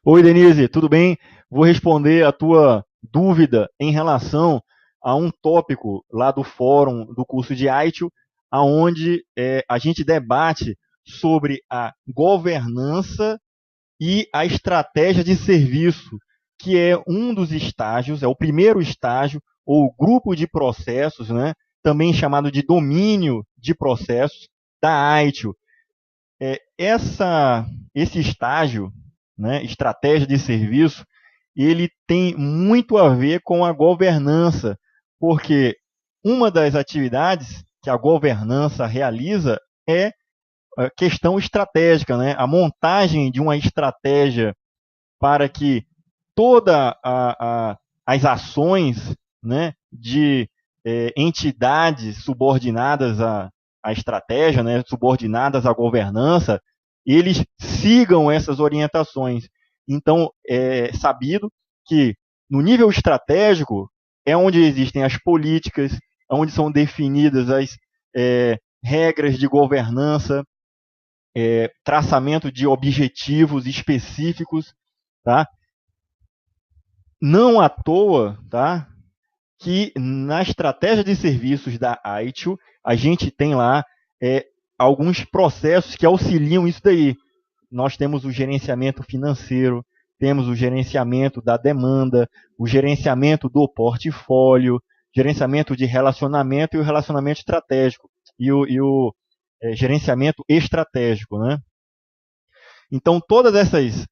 Oi, Denise, tudo bem? Vou responder a tua dúvida em relação a um tópico lá do fórum do curso de ITIL, aonde a gente debate sobre a governança e a estratégia de serviço, que é um dos estágios, é o primeiro estágio, ou grupo de processos, né, também chamado de domínio de processos, da ITIL. Esse estágio, né, estratégia de serviço, ele tem muito a ver com a governança, porque uma das atividades que a governança realiza é a questão estratégica, né? A montagem de uma estratégia para que todas as ações, né, de entidades subordinadas à estratégia, né, subordinadas à governança, eles sigam essas orientações. Então, é sabido que no nível estratégico é onde existem as políticas, onde são definidas as regras de governança, traçamento de objetivos específicos, tá? Não à toa, tá? Que na estratégia de serviços da ITIL, a gente tem lá alguns processos que auxiliam isso daí. Nós temos o gerenciamento financeiro, temos o gerenciamento da demanda, o gerenciamento do portfólio, gerenciamento de relacionamento e o relacionamento estratégico, e o gerenciamento estratégico, né? Então, todos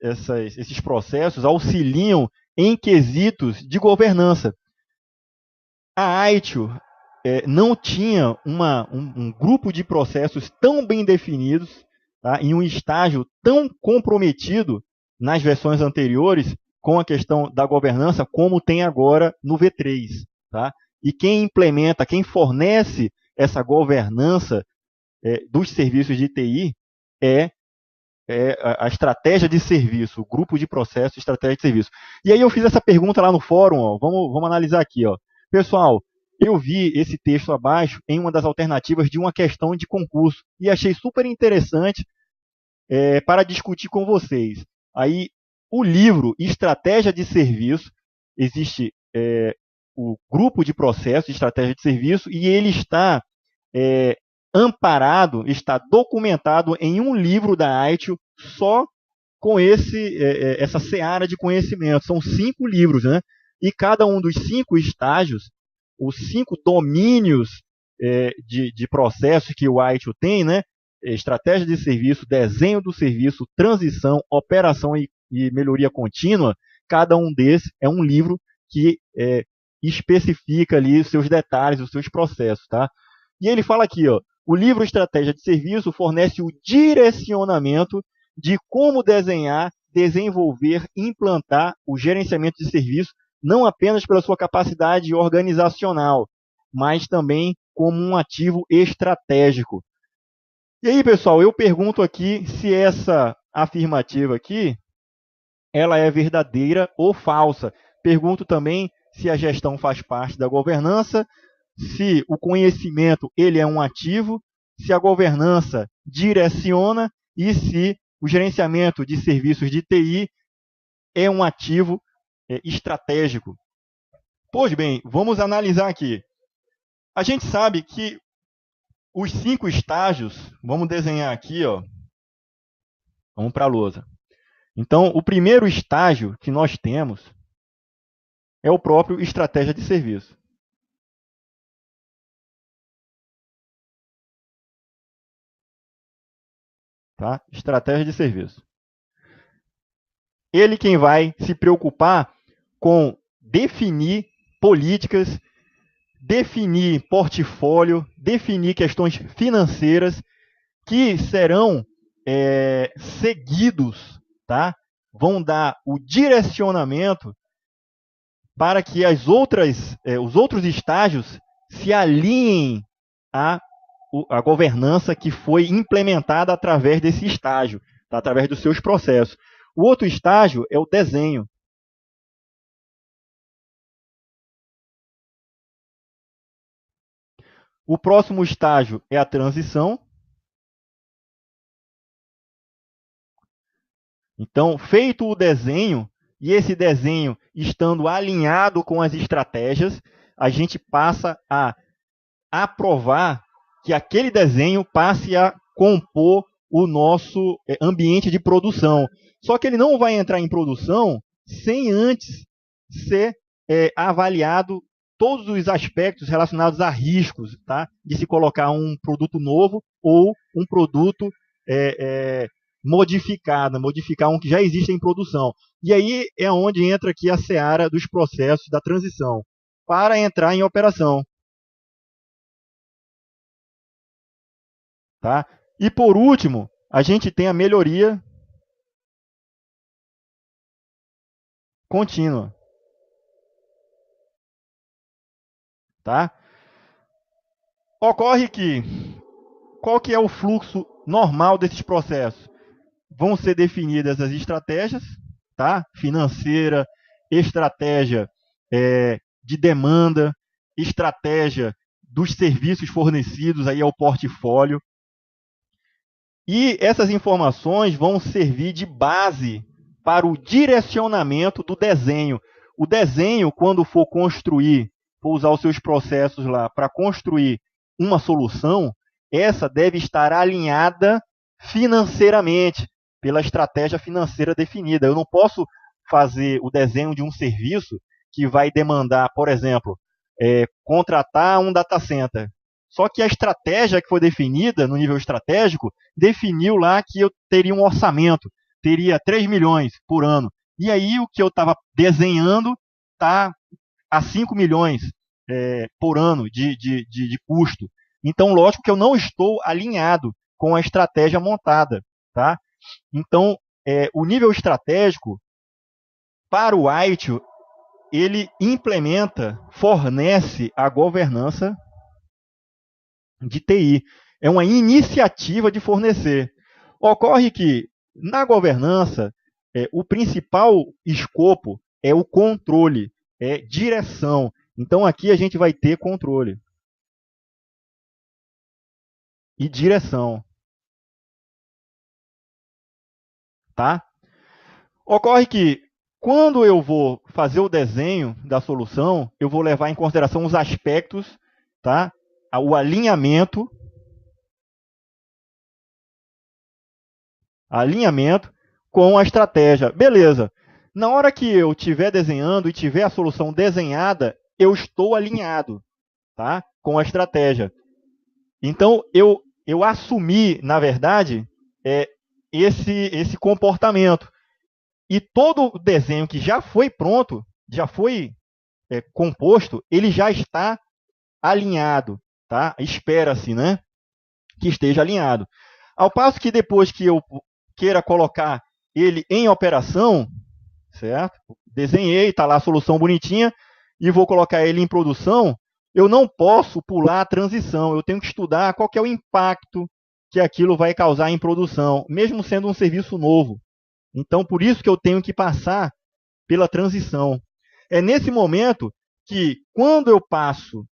esses processos auxiliam em quesitos de governança. A ITIL não tinha um grupo de processos tão bem definidos, tá, em um estágio tão comprometido nas versões anteriores com a questão da governança como tem agora no V3. Tá? E quem implementa, quem fornece essa governança dos serviços de TI é a estratégia de serviço, o grupo de processo, estratégia de serviço. E aí eu fiz essa pergunta lá no fórum, ó, vamos analisar aqui. Ó. Pessoal, eu vi esse texto abaixo em uma das alternativas de uma questão de concurso e achei super interessante para discutir com vocês. Aí, o livro Estratégia de Serviço, existe o grupo de processo de estratégia de serviço e ele está amparado, está documentado em um livro da ITIL só com essa seara de conhecimento. São 5 livros, né? E cada um dos 5 estágios, os 5 domínios de processos que o ITIL tem, né? Estratégia de serviço, desenho do serviço, transição, operação e melhoria contínua, cada um desses é um livro que especifica ali os seus detalhes, os seus processos, tá? E ele fala aqui, ó, o livro Estratégia de Serviço fornece o direcionamento de como desenhar, desenvolver e implantar o gerenciamento de serviço, não apenas pela sua capacidade organizacional, mas também como um ativo estratégico. E aí, pessoal, eu pergunto aqui se essa afirmativa aqui, ela é verdadeira ou falsa. Pergunto também se a gestão faz parte da governança, se o conhecimento ele é um ativo, se a governança direciona e se o gerenciamento de serviços de TI é um ativo estratégico. Pois bem, vamos analisar aqui. A gente sabe que os 5 estágios, vamos desenhar aqui, ó. Vamos para a lousa. Então, o primeiro estágio que nós temos é o próprio estratégia de serviço. Tá? Estratégia de serviço. Ele quem vai se preocupar com definir políticas, definir portfólio, definir questões financeiras que serão seguidos, tá? Vão dar o direcionamento para que os outros estágios se alinhem à governança que foi implementada através desse estágio, tá? Através dos seus processos. O outro estágio é o desenho. O próximo estágio é a transição. Então, feito o desenho, e esse desenho estando alinhado com as estratégias, a gente passa a aprovar que aquele desenho passe a compor o nosso ambiente de produção. Só que ele não vai entrar em produção sem antes ser avaliado todos os aspectos relacionados a riscos, tá? De se colocar um produto novo ou um produto modificar um que já existe em produção. E aí é onde entra aqui a seara dos processos da transição, para entrar em operação. Tá? E por último, a gente tem a melhoria contínua. Tá? Ocorre que, qual que é o fluxo normal desses processos? Vão ser definidas as estratégias, tá? Financeira, estratégia de demanda, estratégia dos serviços fornecidos aí ao portfólio. E essas informações vão servir de base para o direcionamento do desenho. O desenho, quando for construir, for usar os seus processos lá para construir uma solução, essa deve estar alinhada financeiramente, pela estratégia financeira definida. Eu não posso fazer o desenho de um serviço que vai demandar, por exemplo, contratar um data center. Só que a estratégia que foi definida no nível estratégico definiu lá que eu teria um orçamento, teria 3 milhões por ano. E aí o que eu estava desenhando está a 5 milhões por ano de custo. Então, lógico que eu não estou alinhado com a estratégia montada. Tá? Então, o nível estratégico, para o ITIL, ele implementa, fornece a governança de TI. É uma iniciativa de fornecer. Ocorre que, na governança, o principal escopo é o controle, é direção. Então, aqui a gente vai ter controle e direção. Tá? Ocorre que, quando eu vou fazer o desenho da solução, eu vou levar em consideração os aspectos, tá? O alinhamento com a estratégia. Beleza. Na hora que eu estiver desenhando e tiver a solução desenhada, eu estou alinhado, tá? Com a estratégia. Então, eu assumi, na verdade, esse comportamento. E todo o desenho que já foi pronto, já foi composto, ele já está alinhado. Tá? Espera-se, né, que esteja alinhado. Ao passo que depois que eu queira colocar ele em operação, certo? Desenhei, está lá a solução bonitinha, e vou colocar ele em produção, eu não posso pular a transição, eu tenho que estudar qual que é o impacto que aquilo vai causar em produção, mesmo sendo um serviço novo. Então, por isso que eu tenho que passar pela transição. É nesse momento que, quando eu passo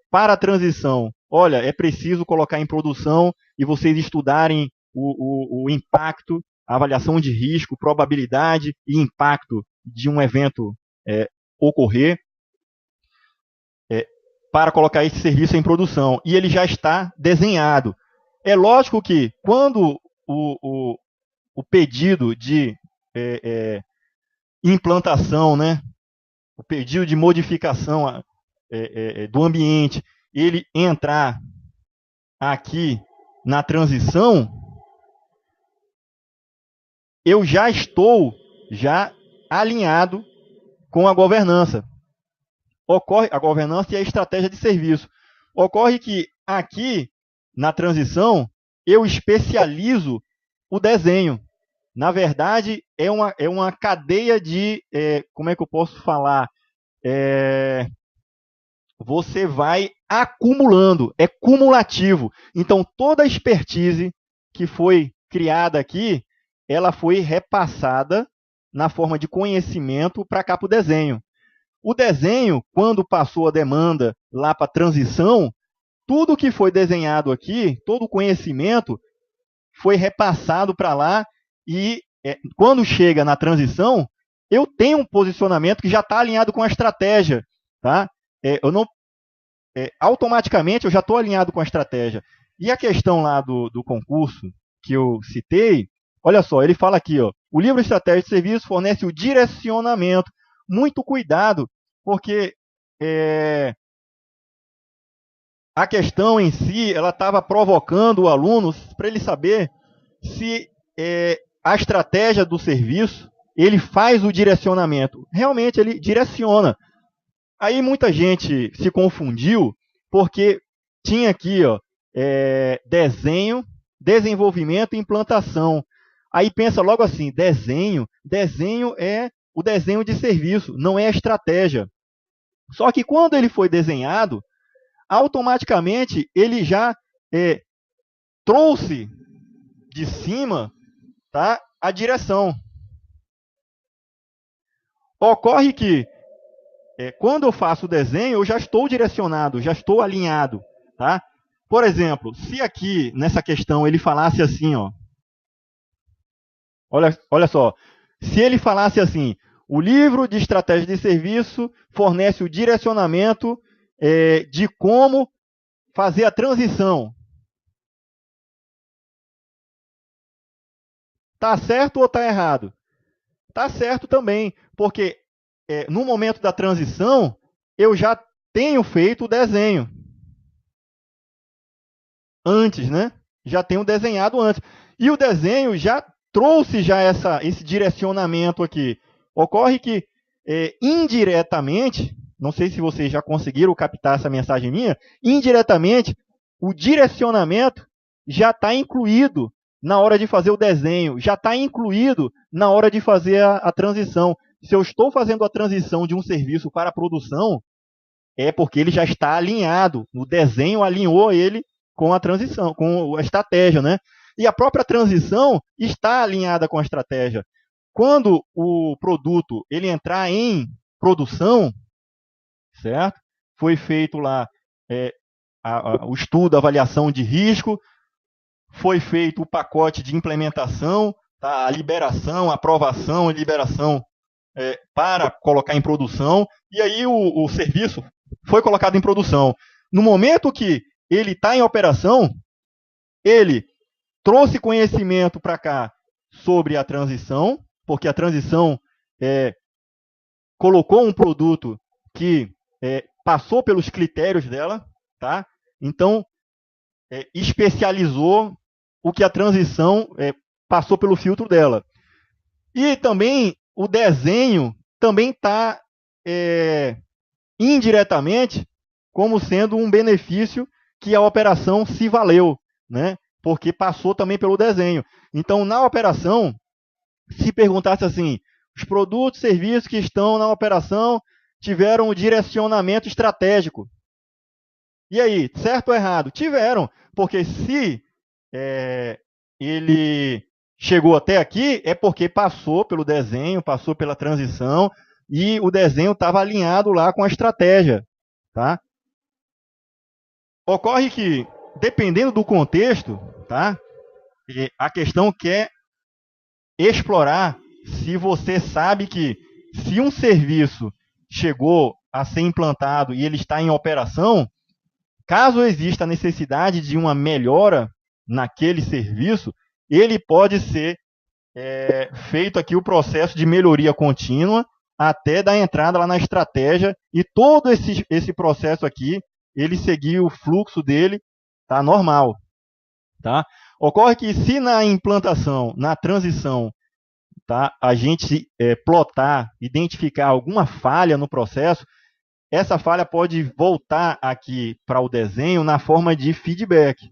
para a transição, olha, é preciso colocar em produção e vocês estudarem o impacto, a avaliação de risco, probabilidade e impacto de um evento ocorrer, para colocar esse serviço em produção. E ele já está desenhado. É lógico que, quando o pedido de implantação, né, o pedido de modificação do ambiente, ele entrar aqui na transição, eu já estou alinhado com a governança. Ocorre a governança e a estratégia de serviço. Ocorre que aqui, na transição, eu especializo o desenho. Na verdade, é uma cadeia de... como é que eu posso falar? Você vai acumulando, é cumulativo. Então, toda a expertise que foi criada aqui, ela foi repassada na forma de conhecimento para cá para o desenho. O desenho, quando passou a demanda lá para a transição, tudo que foi desenhado aqui, todo o conhecimento, foi repassado para lá e quando chega na transição, eu tenho um posicionamento que já está alinhado com a estratégia. Tá? Automaticamente eu já estou alinhado com a estratégia. E a questão lá do concurso que eu citei, olha só, ele fala aqui, ó, o livro Estratégia de Serviço fornece o direcionamento. Muito cuidado, porque a questão em si, ela estava provocando o aluno para ele saber se a estratégia do serviço, ele faz o direcionamento. Realmente, ele direciona. Aí muita gente se confundiu, porque tinha aqui, ó, desenho, desenvolvimento e implantação. Aí pensa logo assim, desenho é o desenho de serviço, não é a estratégia. Só que quando ele foi desenhado, automaticamente ele já trouxe de cima, tá, a direção. Ocorre que quando eu faço o desenho, eu já estou direcionado, já estou alinhado. Tá? Por exemplo, se aqui nessa questão ele falasse assim, ó, olha só, se ele falasse assim, o livro de estratégia de serviço fornece o direcionamento de como fazer a transição. Tá certo ou está errado? Tá certo também, porque no momento da transição, eu já tenho feito o desenho. Antes, né? Já tenho desenhado antes. E o desenho já trouxe já esse direcionamento aqui. Ocorre que, indiretamente, não sei se vocês já conseguiram captar essa mensagem minha, indiretamente, o direcionamento já está incluído na hora de fazer o desenho, já está incluído na hora de fazer a transição. Se eu estou fazendo a transição de um serviço para a produção, é porque ele já está alinhado. O desenho alinhou ele com a transição, com a estratégia, né? E a própria transição está alinhada com a estratégia. Quando o produto ele entrar em produção, certo? Foi feito lá o estudo, a avaliação de risco, foi feito o pacote de implementação, tá? A liberação, a aprovação e liberação para colocar em produção, e aí o serviço foi colocado em produção. No momento que ele está em operação, ele trouxe conhecimento para cá sobre a transição, porque a transição colocou um produto que passou pelos critérios dela, tá? Então, especializou o que a transição passou pelo filtro dela. E também o desenho também está indiretamente como sendo um benefício que a operação se valeu, né? Porque passou também pelo desenho. Então, na operação, se perguntasse assim, os produtos e serviços que estão na operação tiveram um direcionamento estratégico. E aí, certo ou errado? Tiveram, porque se ele chegou até aqui, é porque passou pelo desenho, passou pela transição, e o desenho estava alinhado lá com a estratégia. Tá? Ocorre que, dependendo do contexto, tá? A questão quer explorar se você sabe que se um serviço chegou a ser implantado e ele está em operação, caso exista a necessidade de uma melhora naquele serviço, ele pode ser feito aqui o processo de melhoria contínua até dar entrada lá na estratégia, e todo esse processo aqui, ele seguir o fluxo dele, tá, normal. Tá? Ocorre que se na implantação, na transição, tá, a gente plotar, identificar alguma falha no processo, essa falha pode voltar aqui para o desenho na forma de feedback.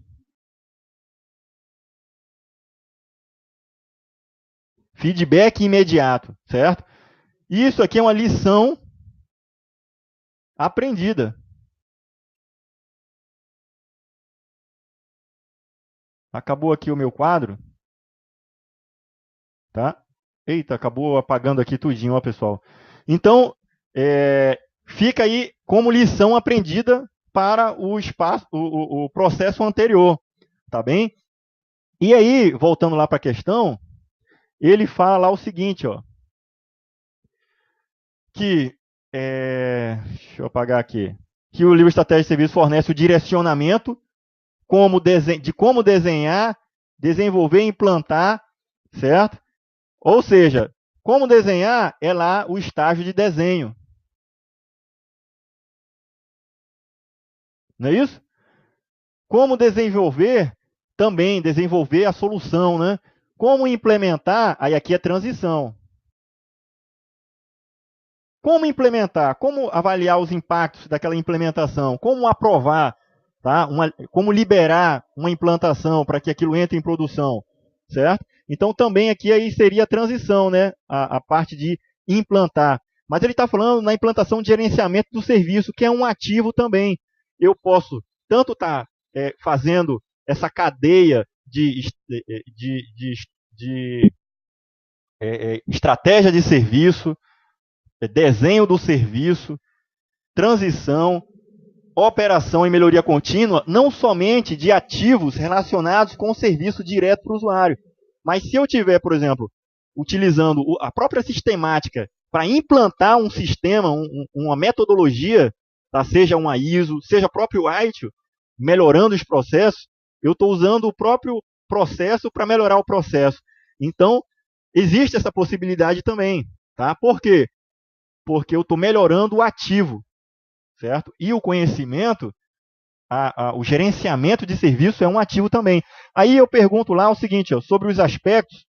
Feedback imediato, certo? Isso aqui é uma lição aprendida. Acabou aqui o meu quadro. Tá? Eita, acabou apagando aqui tudinho, ó, pessoal. Então, fica aí como lição aprendida para o processo anterior. Tá bem? E aí, voltando lá para a questão, ele fala lá o seguinte, ó, que, deixa eu apagar aqui, que o livro Estratégia de Serviço fornece o direcionamento de como desenhar, desenvolver e implantar, certo? Ou seja, como desenhar é lá o estágio de desenho. Não é isso? Como desenvolver, também desenvolver a solução, né? Como implementar, aí aqui é transição. Como implementar, como avaliar os impactos daquela implementação, como aprovar, tá? Como liberar uma implantação para que aquilo entre em produção, certo? Então também aqui aí seria a transição, né? A parte de implantar. Mas ele está falando na implantação de gerenciamento do serviço, que é um ativo também. Eu posso tanto estar fazendo essa cadeia de estratégia de serviço, desenho do serviço, transição, operação e melhoria contínua, não somente de ativos relacionados com o serviço direto para o usuário. Mas se eu tiver, por exemplo, utilizando a própria sistemática para implantar um sistema, uma metodologia, tá? Seja uma ISO, seja o próprio ITIL, melhorando os processos, eu estou usando o próprio processo para melhorar o processo. Então, existe essa possibilidade também. Tá? Por quê? Porque eu estou melhorando o ativo, certo? E o conhecimento, o gerenciamento de serviço é um ativo também. Aí eu pergunto lá o seguinte, ó, sobre os aspectos,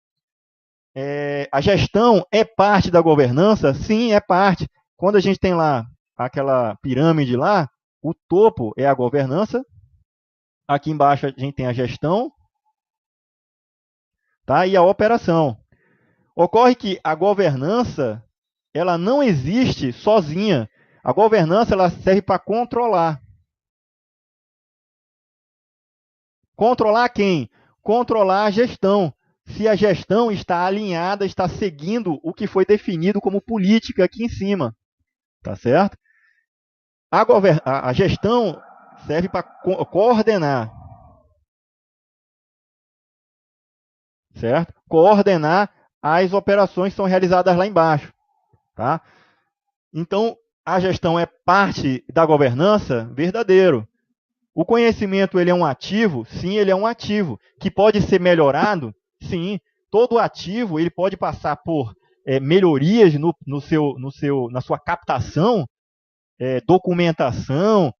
a gestão é parte da governança? Sim, é parte. Quando a gente tem lá aquela pirâmide lá, o topo é a governança, aqui embaixo a gente tem a gestão, tá? E a operação. Ocorre que a governança, ela não existe sozinha. A governança ela serve para controlar. Controlar quem? Controlar a gestão. Se a gestão está alinhada, está seguindo o que foi definido como política aqui em cima. Tá certo? A gestão serve para coordenar. Certo? Coordenar as operações que são realizadas lá embaixo. Tá? Então, a gestão é parte da governança? Verdadeiro. O conhecimento ele é um ativo? Sim, ele é um ativo. Que pode ser melhorado? Sim. Todo ativo ele pode passar por melhorias na sua captação, documentação,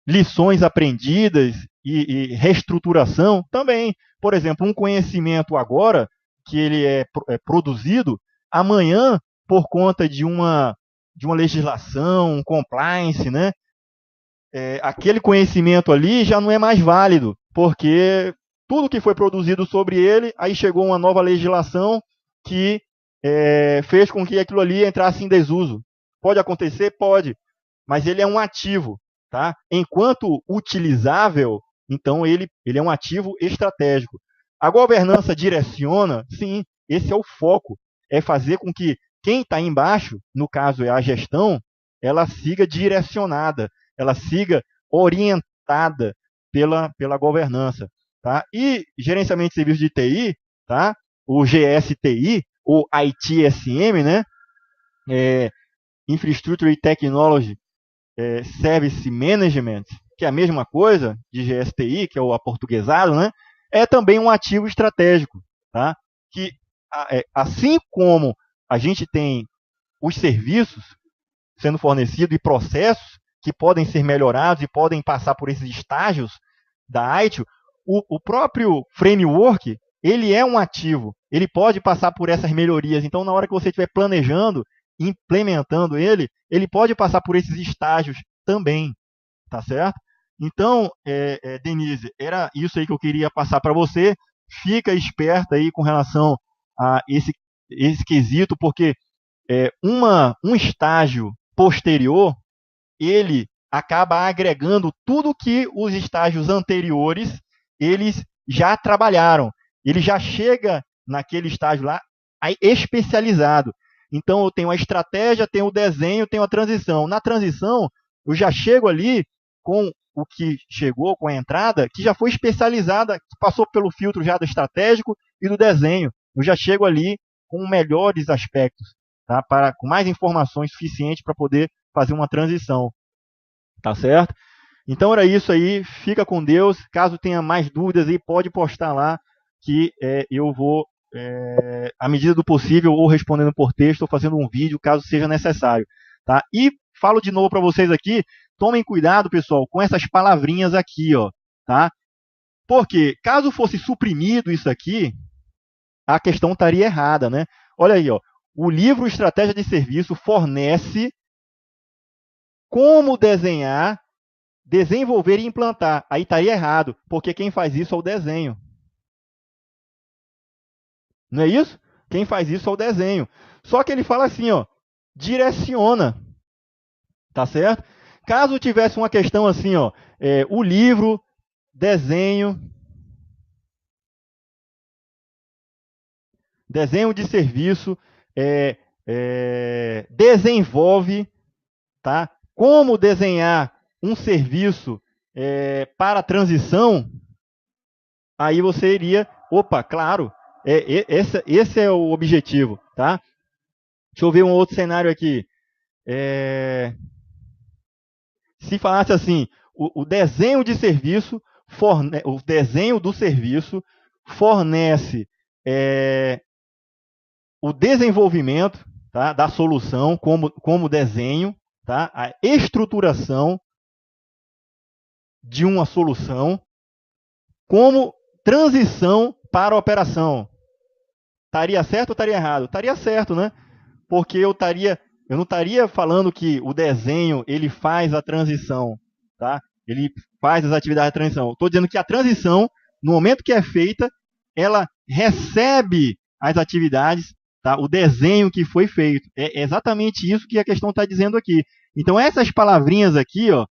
lições aprendidas e reestruturação também. Por exemplo, um conhecimento agora que ele é produzido, amanhã, por conta de uma legislação, um compliance, né? Aquele conhecimento ali já não é mais válido, porque tudo que foi produzido sobre ele, aí chegou uma nova legislação que fez com que aquilo ali entrasse em desuso. Pode acontecer? Pode, mas ele é um ativo. Tá? Enquanto utilizável, então ele é um ativo estratégico. A governança direciona? Sim, esse é o foco. É fazer com que quem está embaixo, no caso é a gestão, ela siga direcionada, ela siga orientada pela governança. Tá? E gerenciamento de serviços de TI, tá? O GSTI, ou ITSM, né? Infrastructure Technology Service Management, que é a mesma coisa de GSTI, que é o aportuguesado, né? É também um ativo estratégico. Tá? Que, assim como a gente tem os serviços sendo fornecidos e processos que podem ser melhorados e podem passar por esses estágios da ITIL, o próprio framework, ele é um ativo, ele pode passar por essas melhorias. Então, na hora que você estiver planejando, implementando ele pode passar por esses estágios também, tá certo? Então, Denise, era isso aí que eu queria passar para você. Fica esperta aí com relação a esse quesito, porque um estágio posterior, ele acaba agregando tudo que os estágios anteriores eles já trabalharam. Ele já chega naquele estágio lá especializado. Então, eu tenho a estratégia, tenho o desenho, tenho a transição. Na transição, eu já chego ali com o que chegou com a entrada, que já foi especializada, que passou pelo filtro já do estratégico e do desenho. Eu já chego ali com melhores aspectos, tá? Com mais informações suficientes para poder fazer uma transição. Tá certo? Então era isso aí. Fica com Deus. Caso tenha mais dúvidas aí, pode postar lá que eu vou, à medida do possível, ou respondendo por texto, ou fazendo um vídeo, caso seja necessário. Tá? E falo de novo para vocês aqui, tomem cuidado, pessoal, com essas palavrinhas aqui, ó, tá? Porque caso fosse suprimido isso aqui, a questão estaria errada, né? Olha aí, ó, o livro Estratégia de Serviço fornece como desenhar, desenvolver e implantar. Aí estaria errado, porque quem faz isso é o desenho. Não é isso? Quem faz isso é o desenho. Só que ele fala assim, ó, direciona. Tá certo? Caso tivesse uma questão assim, ó, o livro, desenho de serviço, desenvolve, tá? Como desenhar um serviço para transição, aí você iria, opa, claro, esse é o objetivo, tá? Deixa eu ver um outro cenário aqui. Se falasse assim, o desenho de serviço, o desenho do serviço fornece o desenvolvimento, tá, da solução como desenho, tá, a estruturação de uma solução como transição para a operação. Estaria certo ou estaria errado? Estaria certo, né? Porque eu não estaria falando que o desenho ele faz a transição, tá? Ele faz as atividades de transição. Estou dizendo que a transição, no momento que é feita, ela recebe as atividades, tá? O desenho que foi feito. É exatamente isso que a questão está dizendo aqui. Então, essas palavrinhas aqui, ó,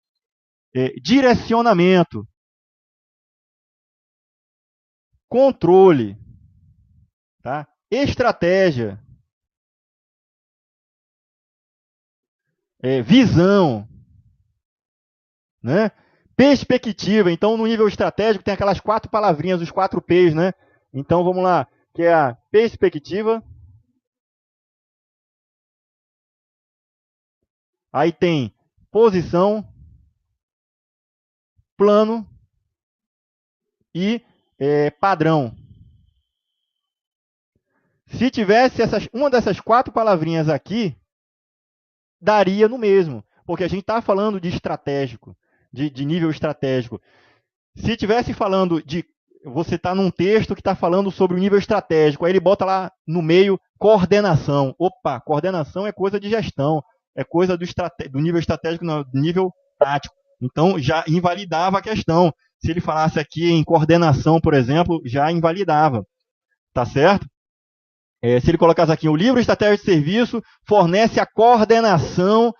direcionamento, controle, tá? Estratégia, visão, né? Perspectiva. Então, no nível estratégico, tem aquelas 4 palavrinhas, os 4 P's, né? Então, vamos lá, que é a perspectiva. Aí tem posição, plano e padrão. Se tivesse uma dessas 4 palavrinhas aqui, daria no mesmo, porque a gente está falando de estratégico, de nível estratégico. Se tivesse falando de... Você está num texto que está falando sobre o nível estratégico, aí ele bota lá no meio coordenação. Opa, coordenação é coisa de gestão, é coisa do nível estratégico, não, do nível tático. Então, já invalidava a questão. Se ele falasse aqui em coordenação, por exemplo, já invalidava. Tá certo? Se ele colocasse aqui, o livro Estratégia de Serviço fornece a coordenação.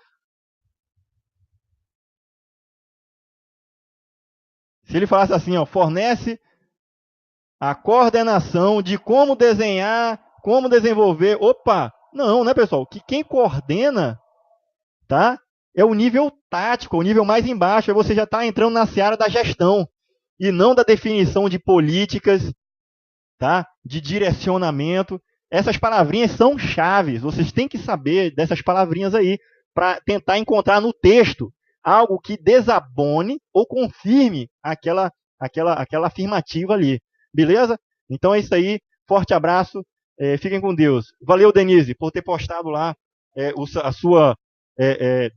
Se ele falasse assim, ó, fornece a coordenação de como desenhar, como desenvolver. Opa, não, né, pessoal? Que quem coordena, tá? É o nível tático, o nível mais embaixo. Aí você já está entrando na seara da gestão e não da definição de políticas, tá? De direcionamento. Essas palavrinhas são chaves. Vocês têm que saber dessas palavrinhas aí para tentar encontrar no texto algo que desabone ou confirme aquela afirmativa ali. Beleza? Então é isso aí. Forte abraço. Fiquem com Deus. Valeu, Denise, por ter postado lá a sua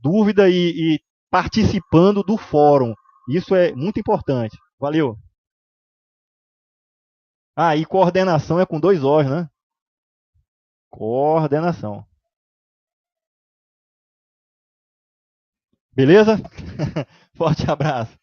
dúvida e participando do fórum. Isso é muito importante. Valeu. E coordenação é com 2 Os, né? Coordenação. Beleza? Forte abraço.